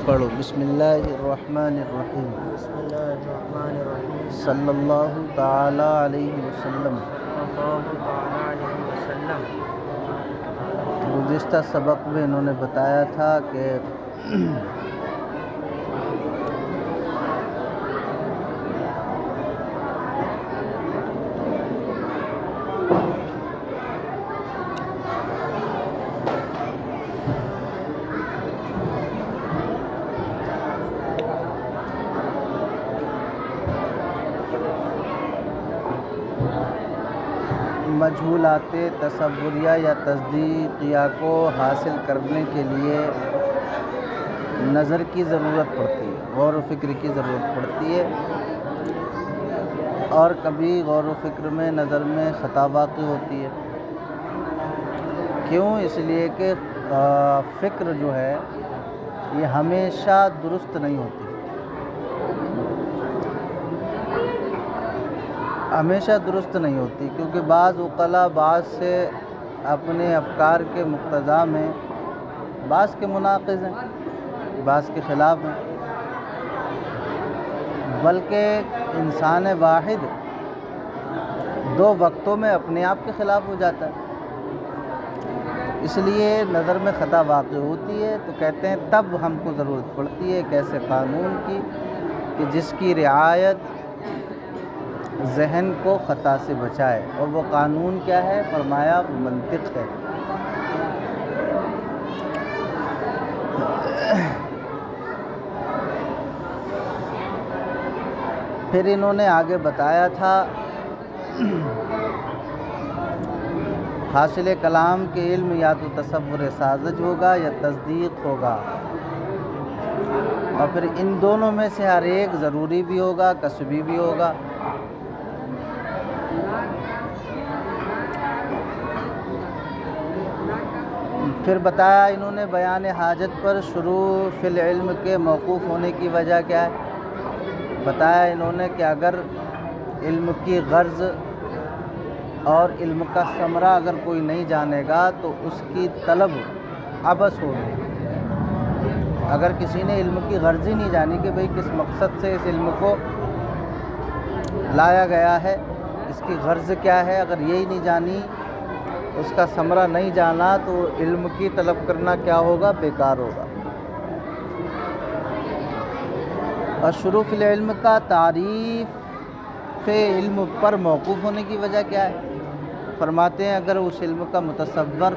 پڑھو بسم اللہ الرحمن الرحیم بسم اللہ الرحمن الرحیم صلی اللہ تعالی علیہ وسلم۔ اللہ تعالیٰ علیہ وسلم۔ گزشتہ سبق میں انہوں نے بتایا تھا کہ مجہولات تصوریہ یا تصدیقیہ کو حاصل کرنے کے لیے نظر کی ضرورت پڑتی ہے، غور و فکر کی ضرورت پڑتی ہے، اور کبھی غور و فکر میں نظر میں خطا واقع ہوتی ہے۔ کیوں؟ اس لیے کہ فکر جو ہے یہ ہمیشہ درست نہیں ہوتی، ہمیشہ درست نہیں ہوتی، کیونکہ بعض عقلاء بعض سے اپنے افکار کے مقتضا میں بعض کے مناقض ہیں، بعض کے خلاف ہیں، بلکہ انسان واحد دو وقتوں میں اپنے آپ کے خلاف ہو جاتا ہے۔ اس لیے نظر میں خطا واقع ہوتی ہے، تو کہتے ہیں تب ہم کو ضرورت پڑتی ہے ایک ایسے قانون کی کہ جس کی رعایت ذہن کو خطا سے بچائے، اور وہ قانون کیا ہے؟ فرمایا منطق ہے۔ پھر انہوں نے آگے بتایا تھا حاصل کلام کے علم یا تو تصور ساذج ہوگا یا تصدیق ہوگا، اور پھر ان دونوں میں سے ہر ایک ضروری بھی ہوگا، کسبی بھی ہوگا۔ پھر بتایا انہوں نے بیان حاجت پر شروع فی العلم کے موقوف ہونے کی وجہ کیا ہے؟ بتایا انہوں نے کہ اگر علم کی غرض اور علم کا ثمرہ اگر کوئی نہیں جانے گا تو اس کی طلب عبث ہوگی۔ اگر کسی نے علم کی غرض ہی نہیں جانی کہ بھئی کس مقصد سے اس علم کو لایا گیا ہے، اس کی غرض کیا ہے، اگر یہی نہیں جانی، اس کا ثمرہ نہیں جانا، تو علم کی طلب کرنا کیا ہوگا؟ بیکار ہوگا۔ اور شروع فی العلم کا تعریف علم پر موقوف ہونے کی وجہ کیا ہے؟ فرماتے ہیں اگر اس علم کا متصور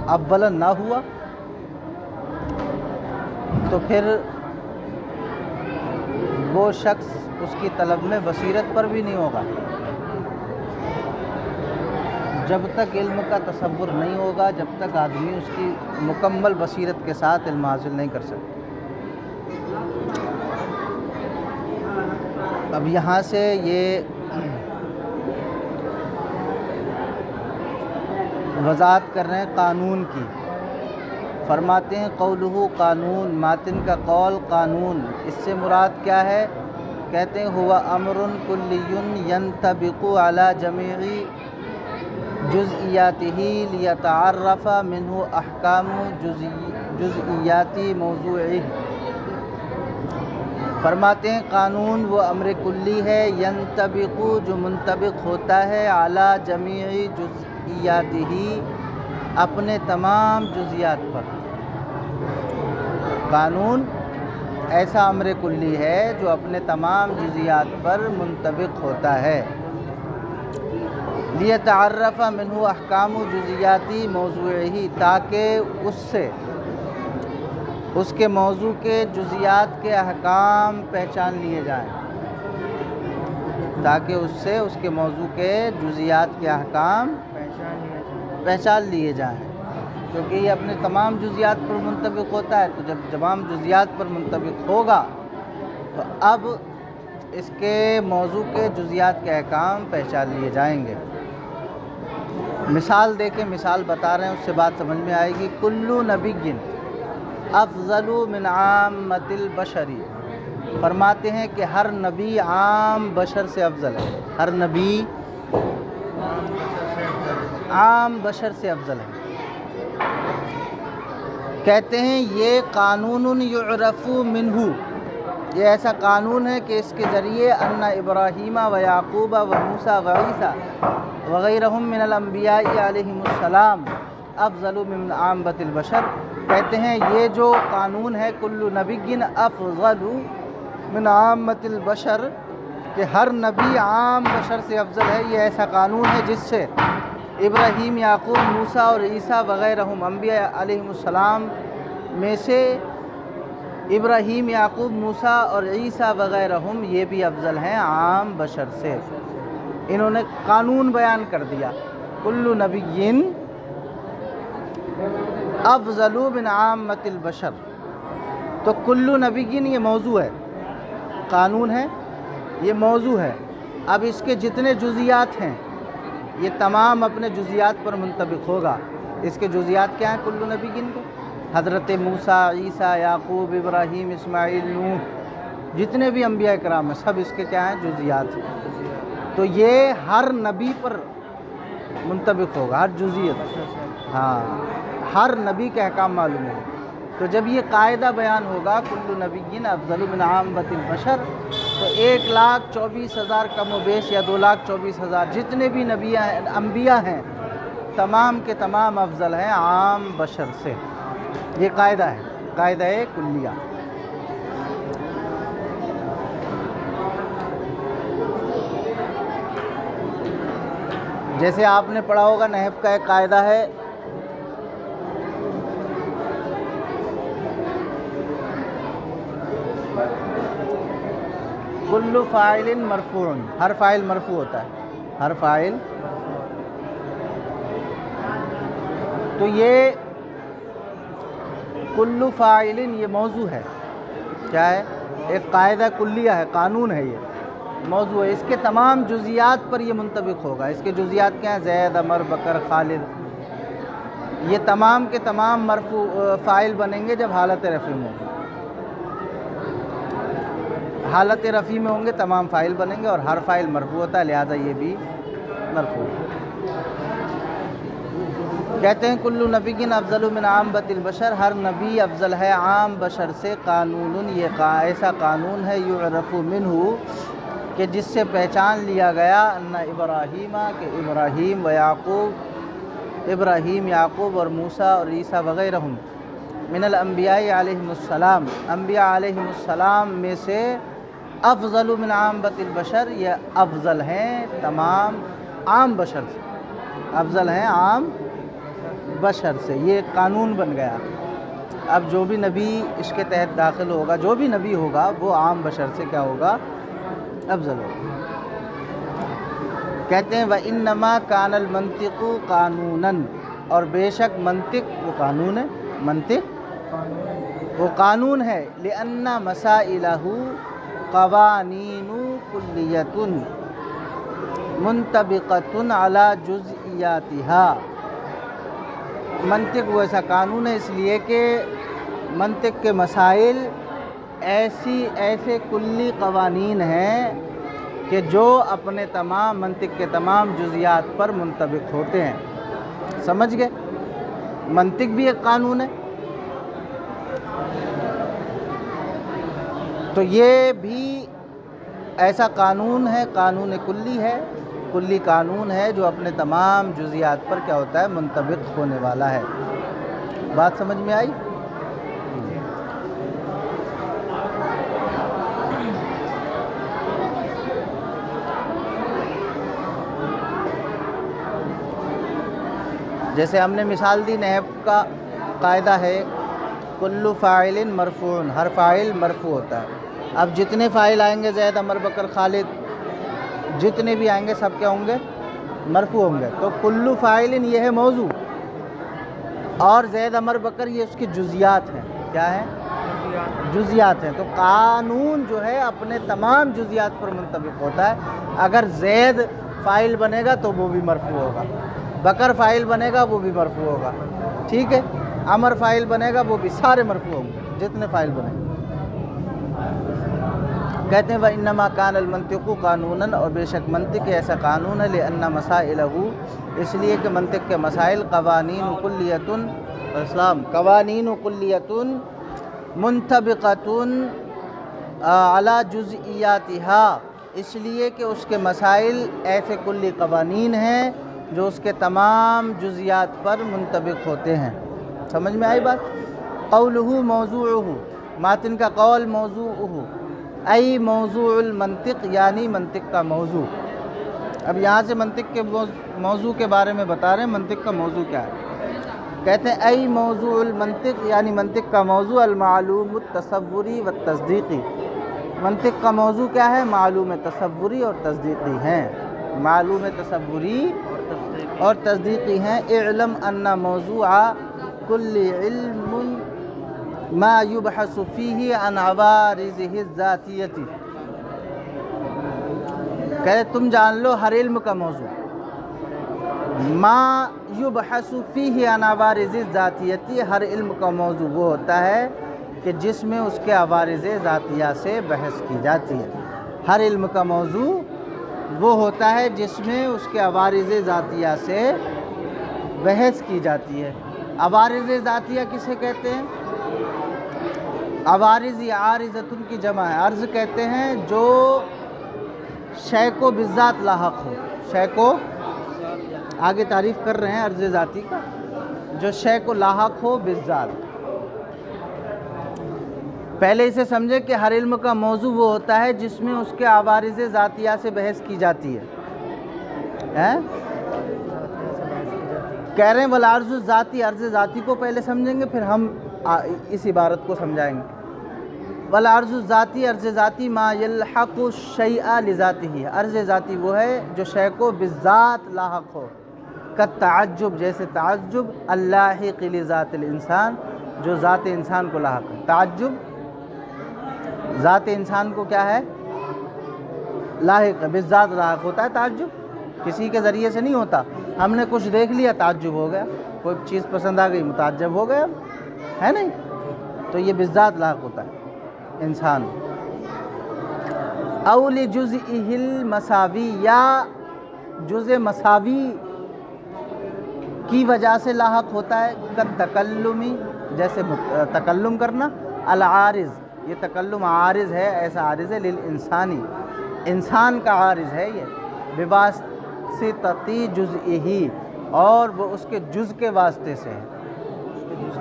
اولا نہ ہوا تو پھر وہ شخص اس کی طلب میں بصیرت پر بھی نہیں ہوگا۔ جب تک علم کا تصور نہیں ہوگا، جب تک آدمی اس کی مکمل بصیرت کے ساتھ علم حاصل نہیں کر سکتا۔ اب یہاں سے یہ وضاحت کر رہے ہیں قانون کی۔ فرماتے ہیں قولہ قانون، ماتن کا قول قانون، اس سے مراد کیا ہے؟ کہتے ہیں ہوا امر کلی ینطبق علی جمیع جزئیاتہ لیتعرف منہ احکام جزئیات موضوعہ۔ فرماتے ہیں قانون وہ امر کلی ہے، ینطبق جو منطبق ہوتا ہے، علی جمیع جزئیاتہ اپنے تمام جزئیات پر۔ قانون ایسا امر کلی ہے جو اپنے تمام جزئیات پر منطبق ہوتا ہے۔ لیتعرف منہ احکام جزئیاتی موضوعہ، تاکہ اس سے اس کے موضوع کے جزئیات کے احکام پہچان لیے جائیں، تاکہ اس سے اس کے موضوع کے جزئیات کے احکام پہچان لیے جائیں، کیونکہ یہ اپنے تمام جزئیات پر منطبق ہوتا ہے۔ تو جب تمام جزئیات پر منطبق ہوگا تو اب اس کے موضوع کے جزئیات کے احکام پہچان لیے جائیں گے۔ مثال دیکھیں، مثال بتا رہے ہیں، اس سے بات سمجھ میں آئے گی۔ کلو نبی افضل من عامۃ البشر، فرماتے ہیں کہ ہر نبی عام بشر سے افضل ہے، ہر نبی عام بشر سے افضل ہے۔ کہتے ہیں یہ قانون یعرف منہ، یہ ایسا قانون ہے کہ اس کے ذریعے ان ابراہیم و یعقوب و موسیٰ و عیسیٰ وغیرہم من الانبیاء علیہم السلام افضل من عامۃ البشر. کہتے ہیں یہ جو قانون ہے کل نبی افضل من عامۃ البشر، کہ ہر نبی عام بشر سے افضل ہے، یہ ایسا قانون ہے جس سے ابراہیم، یعقوب، موسیٰ اور عیسیٰ وغیرہم انبیاء علیہم السلام میں سے ابراہیم، یعقوب، موسیٰ اور عیسیٰ وغیرہم یہ بھی افضل ہیں عام بشر سے. انہوں نے قانون بیان کر دیا کل نبی افضل من عامۃ البشر. تو کل نبی یہ موضوع ہے، قانون ہے، یہ موضوع ہے. اب اس کے جتنے جزیات ہیں یہ تمام اپنے جزیات پر منطبق ہوگا. اس کے جزیات کیا ہیں کل نبی کے؟ حضرت موسیٰ، عیسیٰ، یعقوب، ابراہیم، اسماعیل، نوح، جتنے بھی انبیاء کرام ہیں سب اس کے کیا ہیں؟ جزیات ہیں. تو یہ ہر نبی پر منطبق ہوگا، ہر جزیت، ہاں ہر نبی کے احکام معلوم ہے. تو جب یہ قاعدہ بیان ہوگا کل نبی افضل من عامۃ البشر، تو 1,24,000 کم و بیش یا 2,24,000 جتنے بھی انبیاء ہیں تمام کے تمام افضل ہیں عام بشر سے. یہ قاعدہ ہے، قاعدہ کلیہ. جیسے آپ نے پڑھا ہوگا نحو کا ایک قاعدہ ہے کل فاعل مرفوع، ہر فاعل مرفوع ہوتا ہے، ہر فاعل. تو یہ کل فاعل یہ موضوع ہے، کیا ہے؟ ایک قاعدہ کلیہ ہے، قانون ہے، یہ موضوع ہے. اس کے تمام جزیات پر یہ منطبق ہوگا. اس کے جزیات کیا ہیں؟ زید، عمر، بکر، خالد، یہ تمام کے تمام مرفوع فاعل بنیں گے جب حالت رفع میں ہوں گے. حالت رفع میں ہوں گے تمام فاعل بنیں گے، اور ہر فاعل مرفوع ہوتا ہے، لہذا یہ بھی مرفوع. کہتے ہیں کل نبی افضل من عامۃ البشر، ہر نبی افضل ہے عام بشر سے. قانون یہ ایسا قانون ہے یعرف منہ کہ جس سے پہچان لیا گیا ان ابراہیم، کہ ابراہیم و یعقوب، ابراہیم، یعقوب اور موسیٰ اور عیسیٰ وغیرہم من الانبیاء علیہم السلام، انبیاء علیہم السلام میں سے افضل من عامۃ البشر، یہ افضل ہیں تمام عام بشر سے، افضل ہیں عام بشر سے. یہ قانون بن گیا. اب جو بھی نبی اس کے تحت داخل ہوگا، جو بھی نبی ہوگا وہ عام بشر سے کیا ہوگا؟ افضل ہوگا. کہتے ہیں وَإِنَّمَا كَانَ الْمَنْطِقُ قَانُونًا، اور بے شک منطق وہ قانون ہے، منطق وہ قانون ہے. لِأَنَّ مَسَائِلَهُ قَوَانِينُ كُلِّيَّةٌ مُنْطَبِقَةٌ عَلَى جُزْئِيَاتِهَا. منطق وہ ایسا قانون ہے اس لیے کہ منطق کے مسائل ایسے کلی قوانین ہیں کہ جو اپنے تمام منطق کے تمام جزیات پر منطبق ہوتے ہیں. سمجھ گئے؟ منطق بھی ایک قانون ہے. تو یہ بھی ایسا قانون ہے، قانون کلی ہے، کلی قانون ہے جو اپنے تمام جزیات پر کیا ہوتا ہے؟ منطبق ہونے والا ہے. بات سمجھ میں آئی؟ جیسے ہم نے مثال دی نحو کا قاعدہ ہے کل فاعل مرفوع، ہر فاعل مرفوع ہوتا ہے. اب جتنے فاعل آئیں گے زید، عمر، بکر، خالد، جتنے بھی آئیں گے سب کیا ہوں گے؟ مرفوع ہوں گے. تو کل فاعل یہ ہے موضوع، اور زید، عمر، بکر یہ اس کی جزیات ہیں. کیا ہے؟ جزیات ہیں. تو قانون جو ہے اپنے تمام جزیات پر منطبق ہوتا ہے. اگر زید فاعل بنے گا تو وہ بھی مرفوع ہوگا، بکر فاعل بنے گا وہ بھی مرفوع ہوگا، ٹھیک ہے؟ عمر فاعل بنے گا وہ بھی، سارے مرفوع ہوں گے جتنے فاعل بنے گا. کہتے ہیں وَإِنَّمَا كَانَ الْمَنْطِقُ قَانُونًا، اور بے شک منطق ایسا قانون ہے لِأَنَّ مَسَائِلَهُ، اس لیے کہ منطق کے مسائل قوانین کلیۃ السلام قوانین کلیتن منطبقتن علی جزئیاتہا، اس لیے کہ اس کے مسائل ایسے کلی قوانین ہیں جو اس کے تمام جزیات پر منطبق ہوتے ہیں۔ سمجھ میں آئی بات؟ قولہ موضوعہ، ماتن کا قول موضوعہ، ای موضوع المنطق یعنی منطق کا موضوع۔ اب یہاں سے منطق کے موضوع کے بارے میں بتا رہے ہیں، منطق کا موضوع کیا ہے۔ کہتے ہیں ای موضوع المنطق یعنی منطق کا موضوع المعلوم التصوری والتصدیقی، منطق کا موضوع کیا ہے؟ معلوم تصوری اور تصدیقی ہیں، معلوم تصوری اور تصدیقی ہیں۔ اعلم ان موضوع کل علم ما یبحث فیہ عن عوارضہ الذاتیہ، کہتے تم جان لو ہر علم کا موضوع ما یبحث فیہ عن عوارض الذاتیہ، ہر علم کا موضوع وہ ہوتا ہے کہ جس میں اس کے عوارض ذاتیہ سے بحث کی جاتی ہے۔ ہر علم کا موضوع وہ ہوتا ہے جس میں اس کے عوارض ذاتیہ سے بحث کی جاتی ہے۔ عوارض ذاتیہ کسے کہتے ہیں؟ عوارض یا عارضۃ کی جمع ہے، عرض کہتے ہیں جو شے کو بالذات لاحق ہو، شے کو آگے تعریف کر رہے ہیں عرض ذاتی کا، جو شے کو لاحق ہو بالذات۔ پہلے اسے سمجھے کہ ہر علم کا موضوع وہ ہوتا ہے جس میں اس کے عوارض ذاتیہ سے بحث کی جاتی ہے۔ کہہ رہے ہیں والعرض الذاتی، عرض ذاتی کو پہلے سمجھیں گے پھر ہم اس عبارت کو سمجھائیں گے۔ والعرض الذاتی، عرض ذاتی ما یلحق الشیء لذاتہ، عرض ذاتی وہ ہے جو شے کو بالذات لاحق ہو، کالتعجب جیسے تعجب، اللاحق لذات الانسان جو ذات انسان کو لاحق ہے۔ تعجب ذات انسان کو کیا ہے؟ لاحق ہے، بالذات لاحق ہوتا ہے تعجب، کسی کے ذریعے سے نہیں ہوتا۔ ہم نے کچھ دیکھ لیا تعجب ہو گیا، کوئی چیز پسند آ گئی متعجب ہو گیا، ہے نہیں؟ تو یہ بالذات لاحق ہوتا ہے انسان۔ او لجزئہ المساوی، یا جزء مساوی کی وجہ سے لاحق ہوتا ہے، کالتکلمی جیسے تکلم کرنا، العارض یہ تکلم عارض ہے، ایسا عارض ہے للانسانی انسان کا عارض ہے یہ، بواسطۃ جزئہ اور وہ اس کے جز کے واسطے سے ہے۔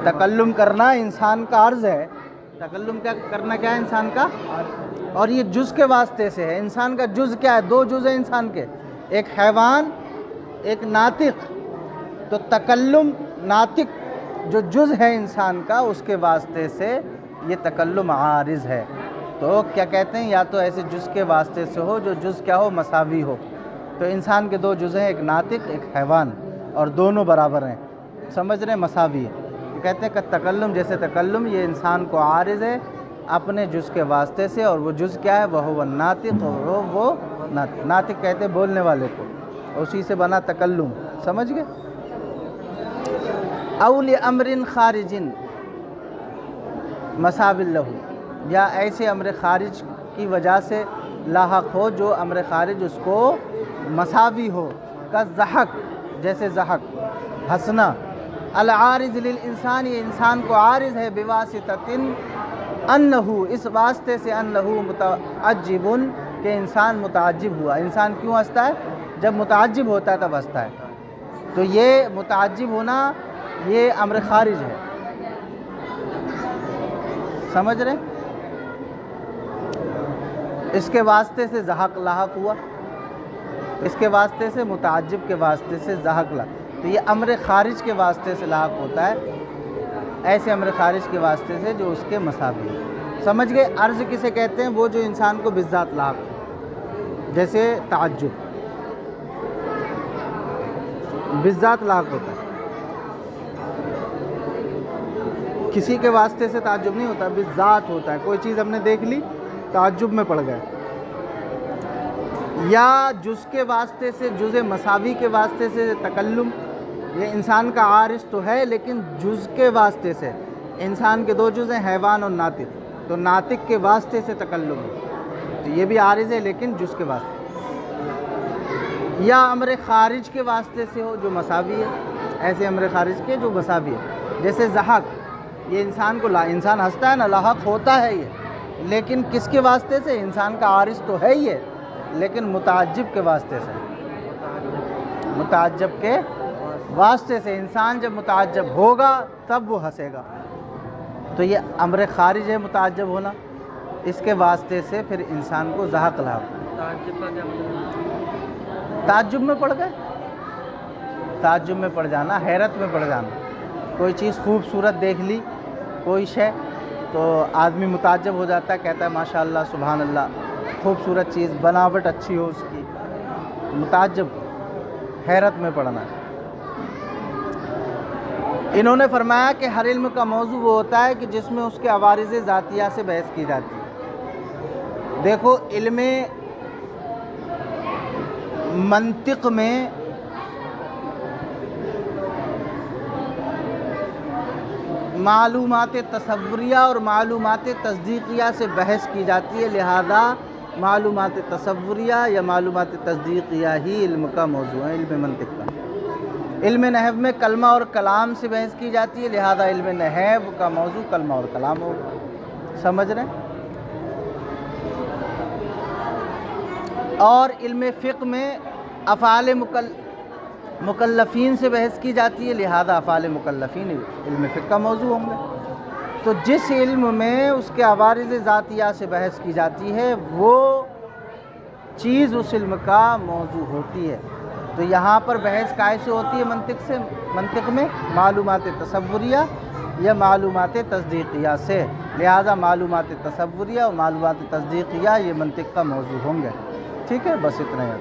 تکلم کرنا انسان کا عرض ہے، تکلم کرنا کیا ہے انسان کا، اور یہ جز کے واسطے سے ہے۔ انسان کا جز کیا ہے؟ دو جز ہیں انسان کے، ایک حیوان ایک ناطق، تو تکلم ناطق جو جز ہے انسان کا اس کے واسطے سے یہ تکلم عارض ہے۔ تو کیا کہتے ہیں؟ یا تو ایسے جز کے واسطے سے ہو جو جز کیا ہو؟ مساوی ہو۔ تو انسان کے دو جز ہیں، ایک ناطق ایک حیوان، اور دونوں برابر ہیں، سمجھ رہے ہیں؟ مساوی ہے۔ کہتے ہیں کہ تکلم جیسے تکلم یہ انسان کو عارض ہے اپنے جز کے واسطے سے، اور وہ جز کیا ہے؟ وہ ناطق، اور وہ ناطق کہتے ہیں بولنے والے کو، اسی سے بنا تکلم، سمجھ گئے؟ او لامر خارج مساو لہ، یا ایسے امر خارج کی وجہ سے لاحق ہو جو امر خارج اس کو مساوی ہو، کالضحک جیسے ضحک ہنسنا، العارض للانسان یہ انسان کو عارض ہے، بواسطۃ انہ اس واسطے سے، انہ متعجب کہ انسان متعجب ہوا۔ انسان کیوں ہنستا ہے؟ جب متعجب ہوتا ہے تب ہنستا ہے، تو یہ متعجب ہونا یہ امر خارج ہے، سمجھ رہے؟ اس کے واسطے سے ضحک لاحق ہوا، اس کے واسطے سے متعجب کے واسطے سے ضحک لاحق، تو یہ امر خارج کے واسطے سے لاحق ہوتا ہے، ایسے امر خارج کے واسطے سے جو اس کے مساوی ہے۔ سمجھ گئے؟ عرض کسے کہتے ہیں؟ وہ جو انسان کو بالذات لاحق ہے، جیسے تعجب بالذات لاحق ہوتا ہے، کسی کے واسطے سے تعجب نہیں ہوتا، بالذات ہوتا ہے۔ کوئی چیز ہم نے دیکھ لی تعجب میں پڑ گئے، یا جز کے واسطے سے، جز مساوی کے واسطے سے تکلم، یہ انسان کا عارض تو ہے لیکن جز کے واسطے سے، انسان کے دو جز ہیں حیوان اور ناطق، تو ناطق کے واسطے سے تکلم ہے، تو یہ بھی عارض ہے لیکن جز کے واسطے، یا امر خارج کے واسطے سے ہو جو مساوی ہے، ایسے امر خارج کے جو مساوی ہے، جیسے ضحک، یہ انسان کو انسان ہنستا ہے نا، لاحق ہوتا ہے یہ، لیکن کس کے واسطے سے؟ انسان کا عارض تو ہے ہی ہے، لیکن متعجب کے واسطے سے، متعجب کے واسطے سے۔ انسان جب متعجب ہوگا تب وہ ہنسے گا، تو یہ امر خارج ہے متعجب ہونا، اس کے واسطے سے پھر انسان کو ضحک لاحق۔ تعجب کا کیا مطلب؟ تعجب میں پڑ گئے، تعجب میں پڑ جانا، حیرت میں پڑ جانا۔ کوئی چیز خوبصورت دیکھ لی، کوئی شے، تو آدمی متعجب ہو جاتا ہے، کہتا ہے ماشاءاللہ سبحان اللہ، خوبصورت چیز، بناوٹ اچھی ہو اس کی، متعجب، حیرت میں پڑنا۔ انہوں نے فرمایا کہ ہر علم کا موضوع وہ ہوتا ہے کہ جس میں اس کے عوارض ذاتیہ سے بحث کی جاتی ہے۔ دیکھو، علم منطق میں معلومات تصوریہ اور معلومات تصدیقیہ سے بحث کی جاتی ہے، لہذا معلومات تصوریہ یا معلومات تصدیقیہ ہی علم کا موضوع ہے، علم منطق کا۔ علم نحو میں کلمہ اور کلام سے بحث کی جاتی ہے، لہذا علم نحو کا موضوع کلمہ اور کلام ہوگا۔ سمجھ رہے ہیں؟ اور علم فقہ میں افعال مکلفین سے بحث کی جاتی ہے، لہذا افعال مکلفین علم فقہ کا موضوع ہوں گے۔ تو جس علم میں اس کے عوارض ذاتیہ سے بحث کی جاتی ہے وہ چیز اس علم کا موضوع ہوتی ہے۔ تو یہاں پر بحث کائے سے ہوتی ہے منطق میں معلومات تصوریہ یا معلومات تصدیقیہ سے، لہذا معلومات تصوریہ اور معلومات تصدیقیہ یہ منطق کا موضوع ہوں گے۔ ٹھیک ہے، بس اتنا ہی۔